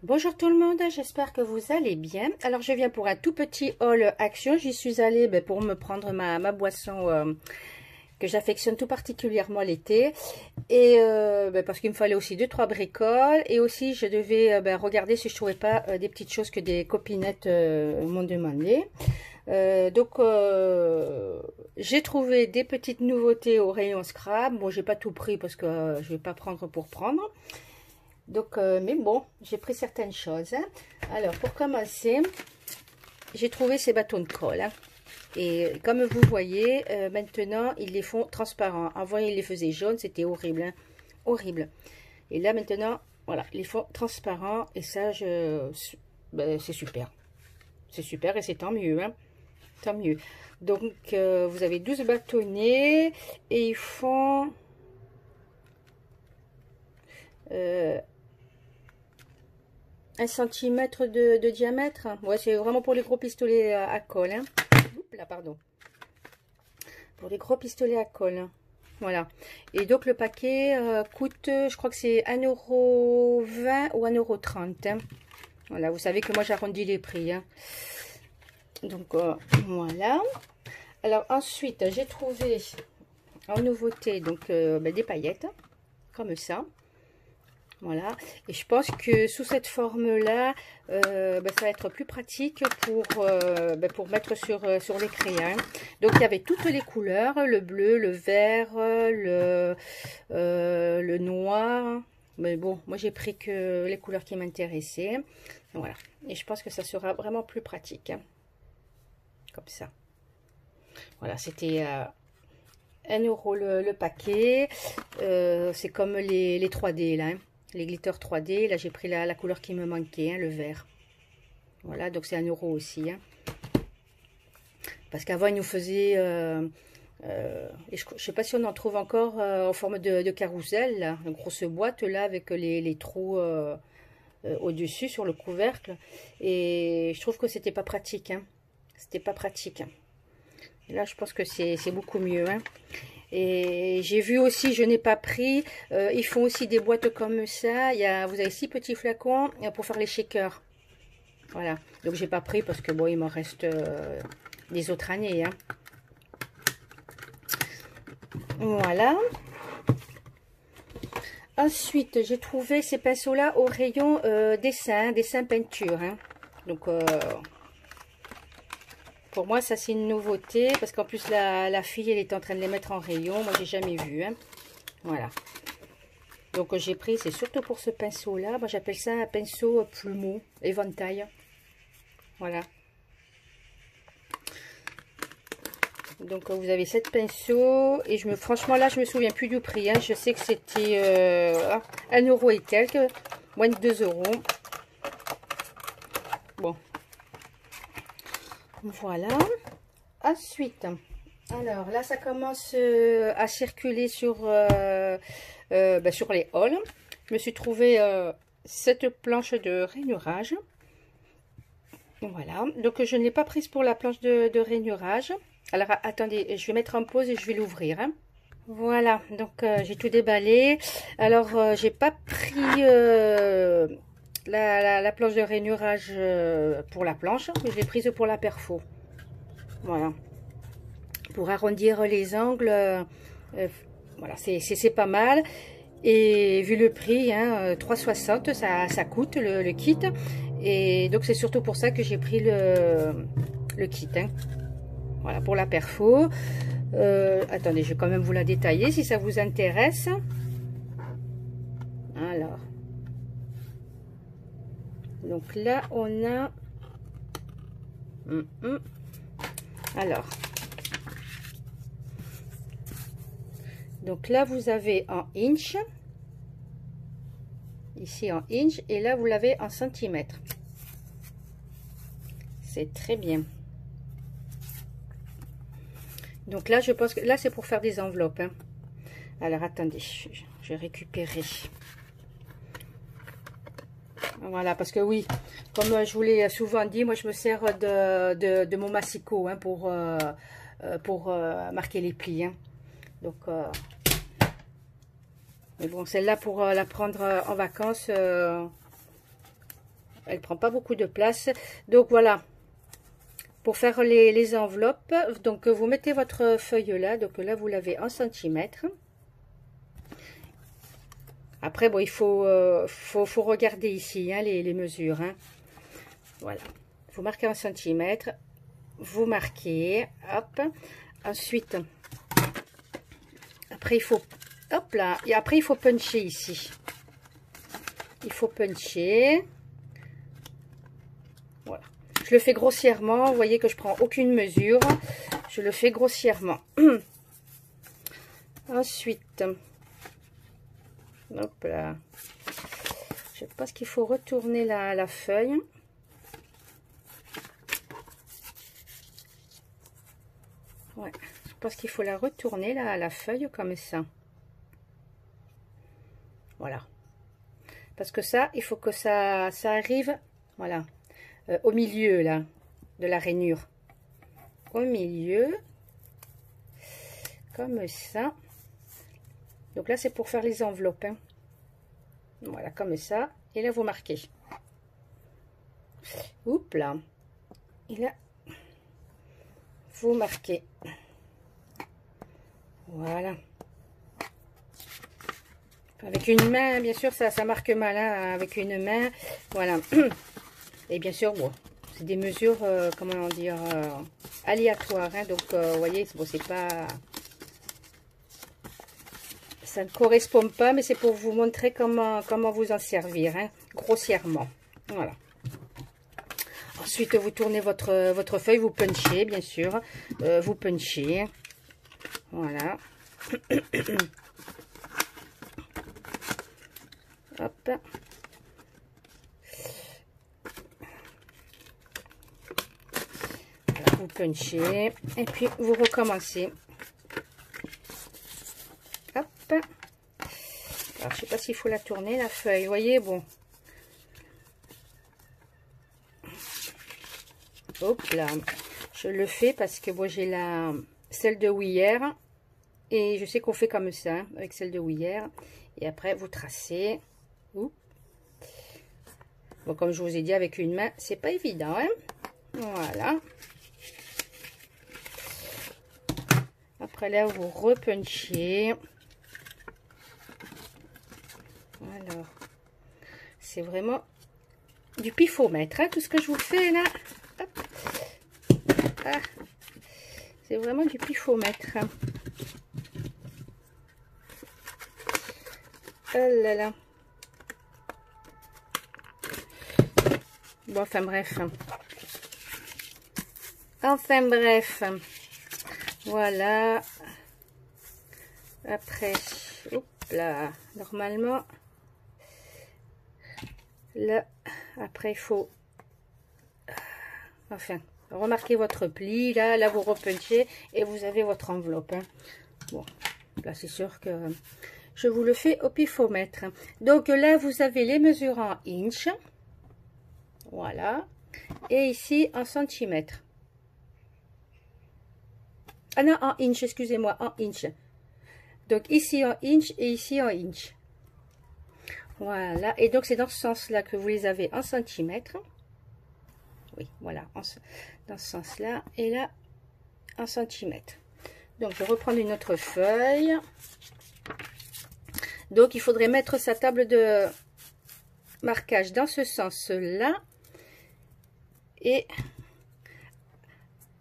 Bonjour tout le monde, j'espère que vous allez bien. Alors je viens pour un tout petit haul action. J'y suis allée pour me prendre ma boisson que j'affectionne tout particulièrement l'été. Et parce qu'il me fallait aussi 2-3 bricoles. Et aussi je devais regarder si je trouvais pas des petites choses que des copinettes m'ont demandé. J'ai trouvé des petites nouveautés au rayon scrap. Bon, j'ai pas tout pris parce que je vais pas prendre pour prendre. Donc, mais bon, j'ai pris certaines choses. Hein. Alors, pour commencer, j'ai trouvé ces bâtons de colle. Hein. Et comme vous voyez, maintenant, ils les font transparents. Avant, ils les faisaient jaunes, c'était horrible. Hein. Horrible. Et là, maintenant, voilà, ils les font transparents. Et ça, c'est super. C'est super et c'est tant mieux. Hein. Tant mieux. Donc, vous avez 12 bâtonnets et ils font... 1 cm de diamètre. Ouais, c'est vraiment pour les gros pistolets à colle. Hein. Oups, là, pardon. Pour les gros pistolets à colle. Hein. Voilà. Et donc, le paquet coûte, je crois que c'est 1,20 € ou 1,30 €. Hein. Voilà, vous savez que moi, j'arrondis les prix. Hein. Donc, voilà. Alors, ensuite, j'ai trouvé en nouveauté donc des paillettes. Comme ça. Voilà, et je pense que sous cette forme-là, ça va être plus pratique pour mettre sur les crayons. Donc, il y avait toutes les couleurs, le bleu, le vert, le noir. Mais bon, moi, j'ai pris que les couleurs qui m'intéressaient. Voilà, et je pense que ça sera vraiment plus pratique. Hein. Comme ça. Voilà, c'était... 1 € le paquet. C'est comme les 3D, là. Hein. Les glitters 3D, là j'ai pris la couleur qui me manquait, hein, le vert. Voilà, donc c'est 1 € aussi. Hein. Parce qu'avant, ils nous faisaient... et je ne sais pas si on en trouve encore en forme de carrousel, là, une grosse boîte, là, avec les trous au-dessus, sur le couvercle. Et je trouve que c'était pas pratique. Hein. C'était pas pratique. Et là, je pense que c'est beaucoup mieux. Hein. Et j'ai vu aussi, je n'ai pas pris, ils font aussi des boîtes comme ça. Vous avez 6 petits flacons pour faire les shakers. Voilà. Donc, j'ai pas pris parce que bon, il m'en reste des autres années. Hein. Voilà. Ensuite, j'ai trouvé ces pinceaux-là au rayon dessin peinture. Hein. Donc, pour moi, ça, c'est une nouveauté. Parce qu'en plus, la fille, elle est en train de les mettre en rayon. Moi, j'ai jamais vu. Hein. Voilà. Donc, j'ai pris, c'est surtout pour ce pinceau-là. Moi, j'appelle ça un pinceau plumeau, éventail. Voilà. Donc, vous avez 7 pinceaux. Et franchement, là, je me souviens plus du prix. Hein. Je sais que c'était 1 € et quelques. Moins de 2 €. Bon. Voilà. Ensuite, alors là, ça commence à circuler sur les hauls. Je me suis trouvé cette planche de rainurage. Voilà. Donc, je ne l'ai pas prise pour la planche de rainurage. Alors, attendez, je vais mettre en pause et je vais l'ouvrir. Hein. Voilà. Donc, j'ai tout déballé. Alors, j'ai pas pris... la planche de rainurage pour la planche, mais je l'ai prise pour la perfo. Voilà. Pour arrondir les angles, voilà, c'est pas mal. Et vu le prix, hein, 3,60 ça coûte le kit. Et donc c'est surtout pour ça que j'ai pris le kit. Hein. Voilà, pour la perfo. Attendez, je vais quand même vous la détailler si ça vous intéresse. Alors. Donc là, on a... Alors. Donc là, vous avez en inch. Ici en inch. Et là, vous l'avez en centimètres. C'est très bien. Donc là, je pense que... Là, c'est pour faire des enveloppes. Hein. Alors, attendez. Je vais récupérer... Voilà, parce que oui, comme je vous l'ai souvent dit, moi je me sers de mon massicot hein, pour marquer les plis. Hein. Donc, mais bon, celle-là pour la prendre en vacances, elle prend pas beaucoup de place. Donc voilà, pour faire les enveloppes, donc vous mettez votre feuille là, donc là vous l'avez en centimètres. Après bon, il faut regarder ici hein, les mesures. Hein. Voilà, vous marquez en centimètres, vous marquez, hop. Ensuite, après il faut, hop là, et après il faut puncher ici. Il faut puncher. Voilà. Je le fais grossièrement. Vous voyez que je prends aucune mesure. Je le fais grossièrement. Ensuite, hop là. Je pense qu'il faut retourner la feuille. Ouais, je pense qu'il faut la retourner la feuille comme ça. Voilà. Parce que ça, il faut que ça arrive, voilà, au milieu là, de la rainure. Au milieu, comme ça. Donc là, c'est pour faire les enveloppes. Hein. Voilà, comme ça. Et là, vous marquez. Oups là. Et là, vous marquez. Voilà. Avec une main, bien sûr, ça marque mal, hein, avec une main, voilà. Et bien sûr, bon, c'est des mesures, comment dire, aléatoires, hein, donc, vous voyez, bon, c'est pas... Ça ne correspond pas, mais c'est pour vous montrer comment vous en servir, hein, grossièrement, voilà. Ensuite, vous tournez votre feuille, vous punchez, bien sûr, vous punchez, voilà. Hop. Voilà, vous punchez et puis vous recommencez. Hop. Alors, je sais pas s'il faut la tourner la feuille. Vous voyez, bon. Hop là. Je le fais parce que bon, j'ai celle de hier et je sais qu'on fait comme ça hein, avec celle de hier. Et après, vous tracez. Bon, comme je vous ai dit, avec une main, c'est pas évident. Hein, voilà. Après là, vous repunchez. Alors, c'est vraiment du pifomètre, hein, tout ce que je vous fais là. Ah, c'est vraiment du pifomètre. Oh là là. Bon, enfin bref. Enfin bref. Voilà. Après, hop là, normalement, là, après il faut, enfin, remarquez votre pli, là vous repunchez et vous avez votre enveloppe. Hein. Bon, là c'est sûr que je vous le fais au pifomètre. Donc là, vous avez les mesures en inch. Voilà. Et ici, en centimètres. Ah non, en inch, excusez-moi, en inch. Donc ici en inch et ici en inch. Voilà. Et donc, c'est dans ce sens-là que vous les avez en centimètres. Oui, voilà. Dans ce sens-là. Et là, en centimètres. Donc, je vais reprendre une autre feuille. Donc, il faudrait mettre sa table de marquage dans ce sens-là. Et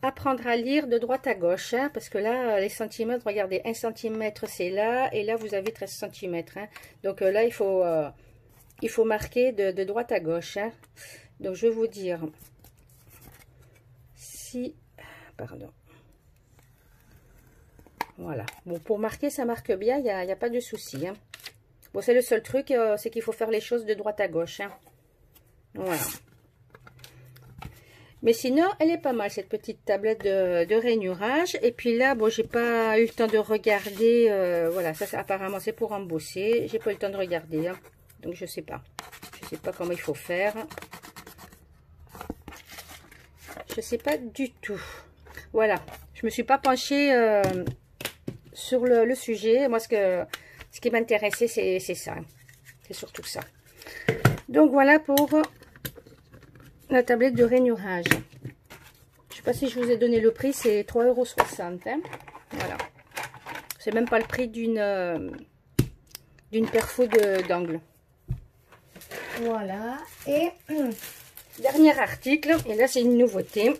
apprendre à lire de droite à gauche. Hein, parce que là, les centimètres, regardez, 1 cm c'est là. Et là, vous avez 13 cm. Hein, donc là, il faut marquer de droite à gauche. Hein. Donc, je vais vous dire. Si... Pardon. Voilà. Bon, pour marquer, ça marque bien. Il n'y a pas de souci. Hein. Bon, c'est le seul truc, c'est qu'il faut faire les choses de droite à gauche. Hein. Voilà. Mais sinon, elle est pas mal, cette petite tablette de rainurage. Et puis là, bon, j'ai pas eu le temps de regarder. Voilà, ça apparemment, c'est pour embosser. J'ai pas eu le temps de regarder. Hein. Donc, je sais pas. Je sais pas comment il faut faire. Je sais pas du tout. Voilà. Je me suis pas penchée sur le sujet. Moi, ce qui m'intéressait, c'est ça. C'est surtout ça. Donc, voilà pour la tablette de rainurage. Je sais pas si je vous ai donné le prix, c'est 3,60 €. Hein. Voilà. C'est même pas le prix d'une perfo d'angle. Voilà. Et dernier article, et là c'est une nouveauté.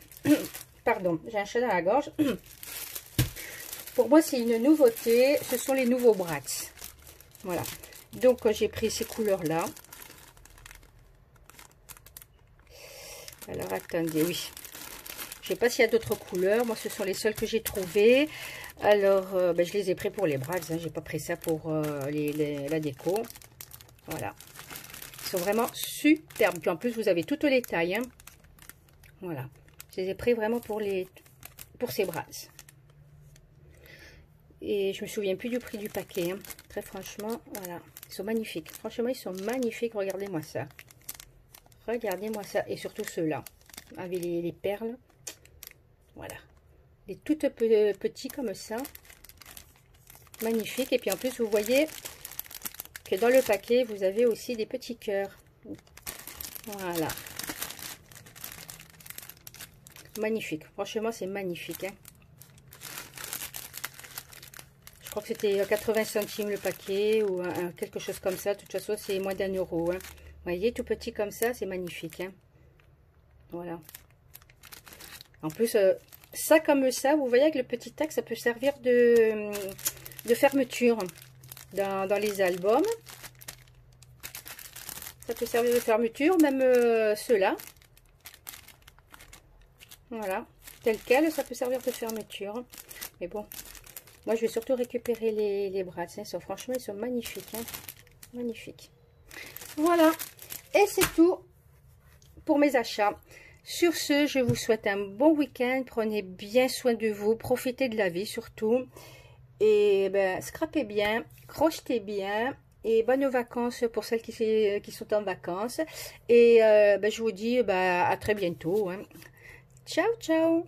Pardon, j'ai un chat dans la gorge. Pour moi c'est une nouveauté, ce sont les nouveaux Bratz. Voilà. Donc j'ai pris ces couleurs là. Alors attendez, oui. Je sais pas s'il y a d'autres couleurs. Moi ce sont les seules que j'ai trouvées. Alors ben, je les ai pris pour les Bratz. Hein. J'ai pas pris ça pour la déco. Voilà. Ils sont vraiment superbes. Puis en plus vous avez toutes les tailles. Hein. Voilà. Je les ai pris vraiment pour ces Bratz. Et je me souviens plus du prix du paquet. Hein. Très franchement, voilà. Ils sont magnifiques. Franchement, ils sont magnifiques. Regardez-moi ça. Regardez-moi ça. Et surtout ceux-là. Avec les perles. Voilà. Les tout petits comme ça. Magnifique. Et puis en plus, vous voyez que dans le paquet, vous avez aussi des petits cœurs. Voilà. Magnifique. Franchement, c'est magnifique. Hein. Je crois que c'était 80 centimes le paquet ou quelque chose comme ça. De toute façon, c'est moins d'1 €. Hein. Vous voyez, tout petit comme ça, c'est magnifique. Hein. Voilà. En plus, ça comme ça, vous voyez, avec le petit tac, ça peut servir de fermeture dans les albums. Ça peut servir de fermeture, même ceux-là. Voilà. Tel quel, ça peut servir de fermeture. Mais bon. Moi, je vais surtout récupérer les Bratz. Hein. Franchement, ils sont magnifiques. Hein. Magnifiques. Voilà. Et c'est tout pour mes achats. Sur ce, je vous souhaite un bon week-end. Prenez bien soin de vous. Profitez de la vie surtout. Et ben, scrapez bien. Crochetez bien. Et bonnes vacances pour celles qui sont en vacances. Et ben, je vous dis à très bientôt. Hein. Ciao, ciao.